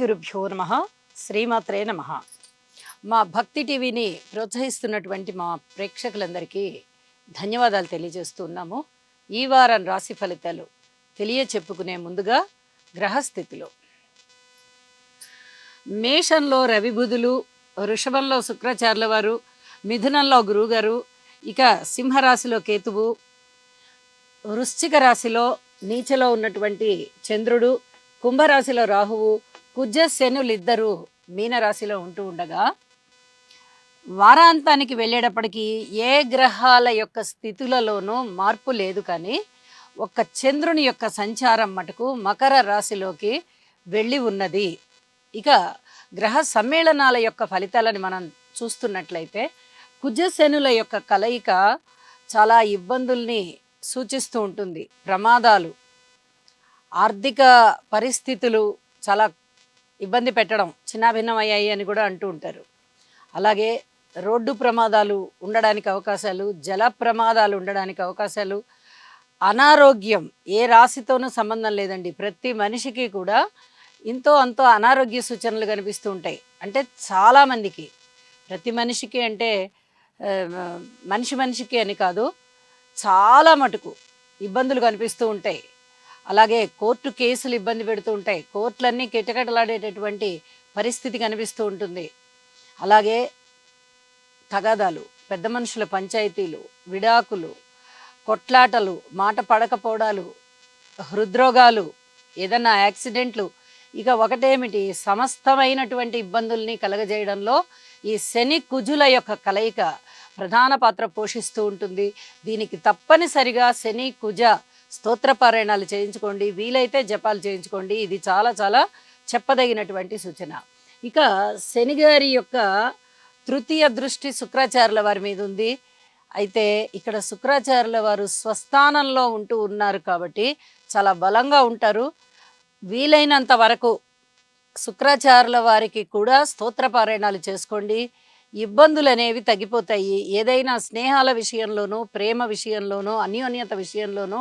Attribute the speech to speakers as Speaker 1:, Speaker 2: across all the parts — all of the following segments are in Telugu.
Speaker 1: గురుభ్యో నమః. శ్రీమాత్రే నమః. మా భక్తి టీవీని ప్రోత్సహిస్తున్నటువంటి మా ప్రేక్షకులందరికీ ధన్యవాదాలు తెలియజేస్తున్నాము. ఈ వారం రాశి ఫలితాలు చెప్పుకునే ముందుగా గ్రహస్థితిలో మేషంలో రవి బుధులు, వృషభంలో శుక్రాచార్యుల వారు, మిథునంలో గురువుగారు, ఇక సింహరాశిలో కేతువు, వృశ్చిక రాశిలో నీచలో ఉన్నటువంటి చంద్రుడు, కుంభరాశిలో రాహువు, కుజ శనులిద్దరూ మీనరాశిలో ఉంటూ ఉండగా వారాంతానికి వెళ్ళేటప్పటికీ ఏ గ్రహాల యొక్క స్థితులలోనూ మార్పు లేదు. కానీ ఒక్క చంద్రుని యొక్క సంచారం మటుకు మకర రాశిలోకి వెళ్ళి ఉన్నది. ఇక గ్రహ సమ్మేళనాల యొక్క ఫలితాలను మనం చూస్తున్నట్లయితే కుజశనుల యొక్క కలయిక చాలా ఇబ్బందుల్ని సూచిస్తూ ఉంటుంది. ప్రమాదాలు, ఆర్థిక పరిస్థితులు చాలా ఇబ్బంది పెట్టడం, చిన్నాభిన్నమయ్యాయి అని కూడా అంటూ ఉంటారు. అలాగే రోడ్డు ప్రమాదాలు ఉండడానికి అవకాశాలు, జల ప్రమాదాలు ఉండడానికి అవకాశాలు, అనారోగ్యం ఏ రాశితోనూ సంబంధం లేదండి. ప్రతి మనిషికి కూడా ఇంతో అంతో అనారోగ్య సూచనలు కనిపిస్తూ ఉంటాయి. అంటే చాలామందికి, ప్రతి మనిషికి అంటే మనిషికి అని కాదు, చాలా మటుకు ఇబ్బందులు కనిపిస్తూ ఉంటాయి. అలాగే కోర్టు కేసులు ఇబ్బంది పెడుతూ ఉంటాయి. కోర్టులన్నీ కిటకిటలాడేటటువంటి పరిస్థితి కనిపిస్తూ ఉంటుంది. అలాగే తగాదాలు, పెద్ద మనుషుల పంచాయతీలు, విడాకులు, కొట్లాటలు, మాట పడకపోవడాలు, హృద్రోగాలు, ఏదన్నా యాక్సిడెంట్లు, ఇక ఒకటేమిటి సమస్తమైనటువంటి ఇబ్బందుల్ని కలగజేయడంలో ఈ శని కుజుల యొక్క కలయిక ప్రధాన పాత్ర పోషిస్తూ ఉంటుంది. దీనికి తప్పనిసరిగా శని కుజ స్తోత్రపారాయణాలు చేయించుకోండి, వీలైతే జపాలు చేయించుకోండి. ఇది చాలా చాలా చెప్పదగినటువంటి సూచన. ఇక శనిగారి యొక్క తృతీయ దృష్టి శుక్రాచార్యుల వారి మీద ఉంది. అయితే ఇక్కడ శుక్రాచార్యుల వారు స్వస్థానంలో ఉంటూ ఉన్నారు కాబట్టి చాలా బలంగా ఉంటారు. వీలైనంత వరకు శుక్రాచార్యుల వారికి కూడా స్తోత్రపారాయణాలు చేసుకోండి. ఇబ్బందులు అనేవి తగ్గిపోతాయి. ఏదైనా స్నేహాల విషయంలోనూ, ప్రేమ విషయంలోనూ, అన్యోన్యత విషయంలోనూ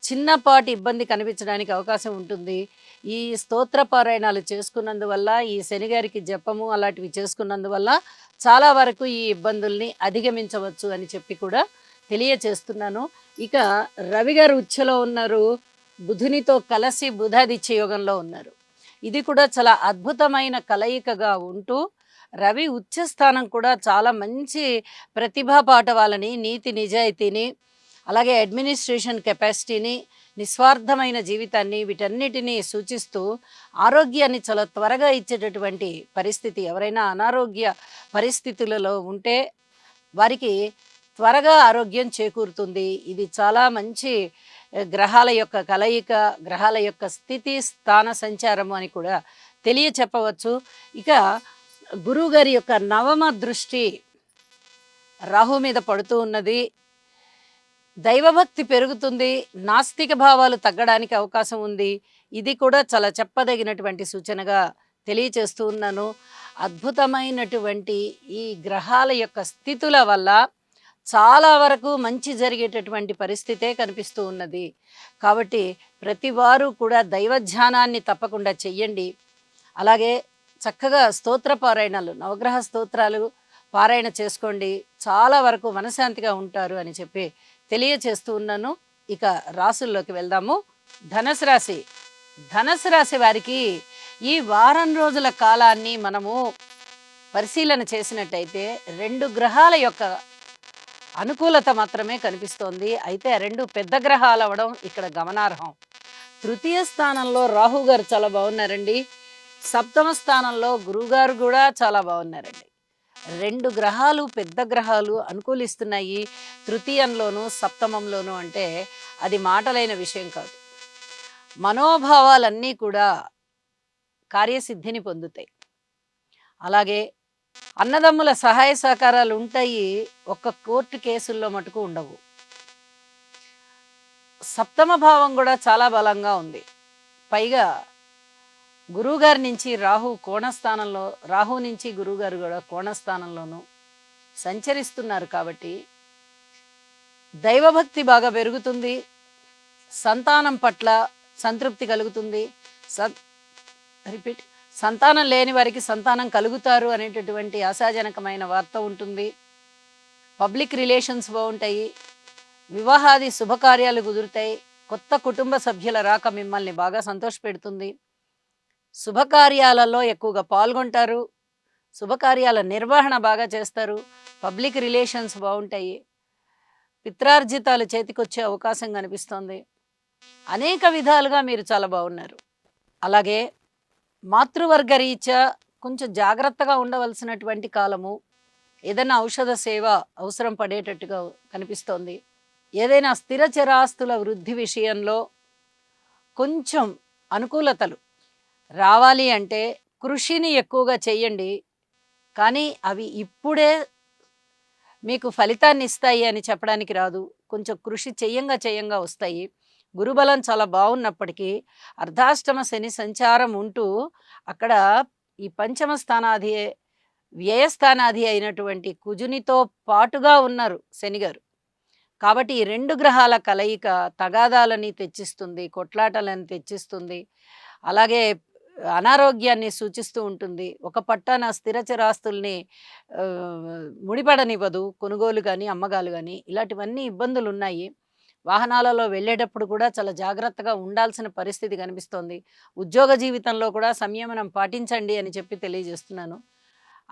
Speaker 1: చిన్నపాటి ఇబ్బంది కనిపించడానికి అవకాశం ఉంటుంది. ఈ స్తోత్రపారాయణాలు చేసుకున్నందువల్ల, ఈ శనిగారికి జపము అలాంటివి చేసుకున్నందువల్ల చాలా వరకు ఈ ఇబ్బందుల్ని అధిగమించవచ్చు అని చెప్పి కూడా తెలియచేస్తున్నాను. ఇక రవి గారు ఉచ్చలో ఉన్నారు, బుధునితో కలిసి బుధాదిత్య యోగంలో ఉన్నారు. ఇది కూడా చాలా అద్భుతమైన కలయికగా ఉంటూ రవి ఉచ్చస్థానం కూడా చాలా మంచి ప్రతిభా పాఠవాలని, నీతి నిజాయితీని, అలాగే అడ్మినిస్ట్రేషన్ కెపాసిటీని, నిస్వార్థమైన జీవితాన్ని, వీటన్నిటినీ సూచిస్తూ ఆరోగ్యాన్ని చాలా త్వరగా ఇచ్చేటటువంటి పరిస్థితి. ఎవరైనా అనారోగ్య పరిస్థితులలో ఉంటే వారికి త్వరగా ఆరోగ్యం చేకూరుతుంది. ఇది చాలా మంచి గ్రహాల యొక్క కలయిక, గ్రహాల యొక్క స్థితి స్థాన సంచారము అని కూడా చెప్పవచ్చు. ఇక గురువుగారి యొక్క నవమ దృష్టి రాహు మీద పడుతూ ఉన్నది. దైవభక్తి పెరుగుతుంది, నాస్తిక భావాలు తగ్గడానికి అవకాశం ఉంది. ఇది కూడా చాలా చెప్పదగినటువంటి సూచనగా తెలియచేస్తూ ఉన్నాను. అద్భుతమైనటువంటి ఈ గ్రహాల యొక్క స్థితుల వల్ల చాలా వరకు మంచి జరిగేటటువంటి పరిస్థితే కనిపిస్తూ ఉన్నది. కాబట్టి ప్రతి వారు కూడా దైవధ్యానాన్ని తప్పకుండా చెయ్యండి. అలాగే చక్కగా స్తోత్ర పారాయణాలు, నవగ్రహ స్తోత్రాలు పారాయణ చేసుకోండి. చాలా వరకు మనశాంతిగా ఉంటారు అని చెప్పి తెలియచేస్తూ ఉన్నాను. ఇక రాసుల్లోకి వెళ్దాము. ధనుసు రాశి. ధనుసు రాశి వారికి ఈ వారం రోజుల కాలాన్ని మనము పరిశీలన చేసినట్టయితే 2 గ్రహాల యొక్క అనుకూలత మాత్రమే కనిపిస్తోంది. అయితే 2 పెద్ద గ్రహాలు అవ్వడం ఇక్కడ గమనార్హం. తృతీయ స్థానంలో రాహు గారు చాలా బాగున్నారండి. సప్తమ స్థానంలో గురువుగారు కూడా చాలా బాగున్నారండి. 2 గ్రహాలు, పెద్ద గ్రహాలు అనుకూలిస్తున్నాయి తృతీయంలోనూ సప్తమంలోనూ. అంటే అది మాటలైన విషయం కాదు. మనోభావాలన్నీ కూడా కార్యసిద్ధిని పొందుతాయి. అలాగే అన్నదమ్ముల సహాయ సహకారాలు ఉంటాయి. ఒక్క కోర్టు కేసుల్లో మటుకు ఉండవు. సప్తమ భావం కూడా చాలా బలంగా ఉంది. పైగా గురువుగారి నుంచి రాహు కోణస్థానంలో, రాహు నుంచి గురువుగారు కూడా కోణస్థానంలోనూ సంచరిస్తున్నారు కాబట్టి దైవభక్తి బాగా పెరుగుతుంది. సంతానం పట్ల సంతృప్తి కలుగుతుంది. సంతానం లేని వారికి సంతానం కలుగుతారు అనేటటువంటి ఆశాజనకమైన వార్త ఉంటుంది. పబ్లిక్ రిలేషన్స్ బాగుంటాయి. వివాహాది శుభకార్యాలు కుదురుతాయి. కొత్త కుటుంబ సభ్యుల రాక మిమ్మల్ని బాగా సంతోషపెడుతుంది. శుభకార్యాలలో ఎక్కువగా పాల్గొంటారు. శుభకార్యాల నిర్వహణ బాగా చేస్తారు. పబ్లిక్ రిలేషన్స్ బాగుంటాయి. పిత్రార్జితాలు చేతికొచ్చే అవకాశం కనిపిస్తోంది. అనేక విధాలుగా మీరు చాలా బాగున్నారు. అలాగే మాతృవర్గ రీత్యా కొంచెం జాగ్రత్తగా ఉండవలసినటువంటి కాలము. ఏదైనా ఔషధ సేవ అవసరం పడేటట్టుగా కనిపిస్తోంది. ఏదైనా స్థిర చరాస్తుల వృద్ధి విషయంలో కొంచెం అనుకూలతలు రావాలి అంటే కృషిని ఎక్కువగా చెయ్యండి. కానీ అవి ఇప్పుడే మీకు ఫలితాన్ని ఇస్తాయి అని చెప్పడానికి రాదు. కొంచెం కృషి చెయ్యంగా వస్తాయి. గురుబలం చాలా బాగున్నప్పటికీ అర్ధాష్టమ శని సంచారం ఉంటూ అక్కడ ఈ పంచమ స్థానాధి వ్యయస్థానాధి అయినటువంటి కుజునితో పాటుగా ఉన్నారు శనిగారు. కాబట్టి ఈ 2 గ్రహాల కలయిక తగాదాలని తెచ్చిస్తుంది, కొట్లాటలను తెచ్చిస్తుంది. అలాగే అనారోగ్యాన్ని సూచిస్తూ ఉంటుంది. ఒక పట్టాన స్థిర చరాస్తుల్ని ముడిపడనివ్వదు. కొనుగోలు కానీ అమ్మగాలు కానీ ఇలాంటివన్నీ ఇబ్బందులు ఉన్నాయి. వాహనాలలో వెళ్ళేటప్పుడు కూడా చాలా జాగ్రత్తగా ఉండాల్సిన పరిస్థితి కనిపిస్తోంది. ఉద్యోగ జీవితంలో కూడా సంయమనం పాటించండి అని చెప్పి తెలియజేస్తున్నాను.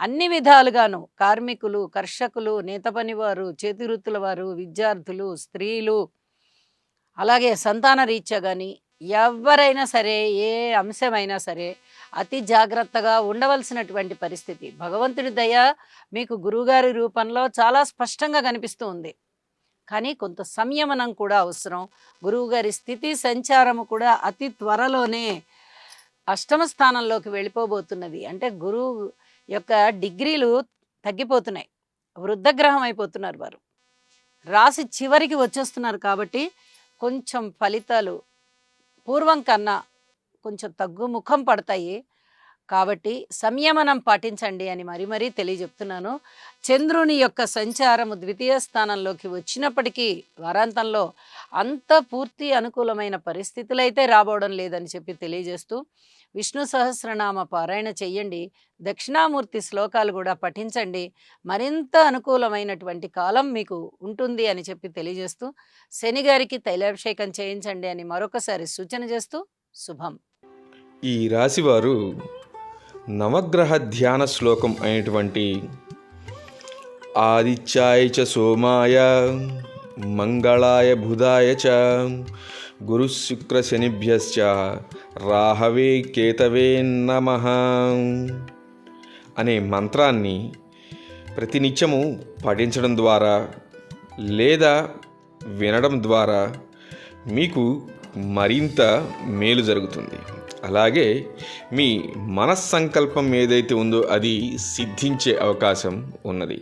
Speaker 1: అన్ని విధాలుగాను కార్మికులు, కర్షకులు, నేత పనివారు, చేతి వృత్తుల వారు, విద్యార్థులు, స్త్రీలు, అలాగే సంతాన రీత్యా కానీ ఎవరైనా సరే ఏ అంశమైనా సరే అతి జాగ్రత్తగా ఉండవలసినటువంటి పరిస్థితి. భగవంతుడి దయ మీకు గురువుగారి రూపంలో చాలా స్పష్టంగా కనిపిస్తూ ఉంది. కానీ కొంత సంయమనం కూడా అవసరం. గురువుగారి స్థితి సంచారము కూడా అతి త్వరలోనే అష్టమ స్థానంలోకి వెళ్ళిపోబోతున్నది. అంటే గురువు యొక్క డిగ్రీలు తగ్గిపోతున్నాయి. వృద్ధగ్రహం అయిపోతున్నారు వారు. రాసి చివరికి వచ్చేస్తున్నారు. కాబట్టి కొంచెం ఫలితాలు పూర్వం కన్నా కొంచెం తగ్గుముఖం పడతాయి. కాబట్టి సంయమనం పాటించండి అని మరీ తెలియజెప్తున్నాను. చంద్రుని యొక్క సంచారము ద్వితీయ స్థానంలోకి వచ్చినప్పటికీ వారాంతంలో అంత పూర్తి అనుకూలమైన పరిస్థితులు అయితే రాబోవడం లేదని చెప్పి తెలియజేస్తూ విష్ణు సహస్రనామ పారాయణ చెయ్యండి. దక్షిణామూర్తి శ్లోకాలు కూడా పఠించండి. మరింత అనుకూలమైనటువంటి కాలం మీకు ఉంటుంది అని చెప్పి తెలియజేస్తూ శని గారికి తైలాభిషేకం చేయించండి అని మరొకసారి సూచన చేస్తూ శుభం.
Speaker 2: ఈ రాశివారు నవగ్రహ ధ్యాన శ్లోకం అయినటువంటి ఆదిత్యాయ చ సోమాయ మంగళాయ బుధాయ చ గురు శుక్ర శనిభ్యశ్చ రాహవే కేతవే నమః అనే మంత్రాన్ని ప్రతినిత్యము పఠించడం ద్వారా లేదా వినడం ద్వారా మీకు మరింత మేలు జరుగుతుంది. అలాగే మీ మనస్సంకల్పం ఏదైతే ఉందో అది సిద్ధించే అవకాశం ఉన్నది.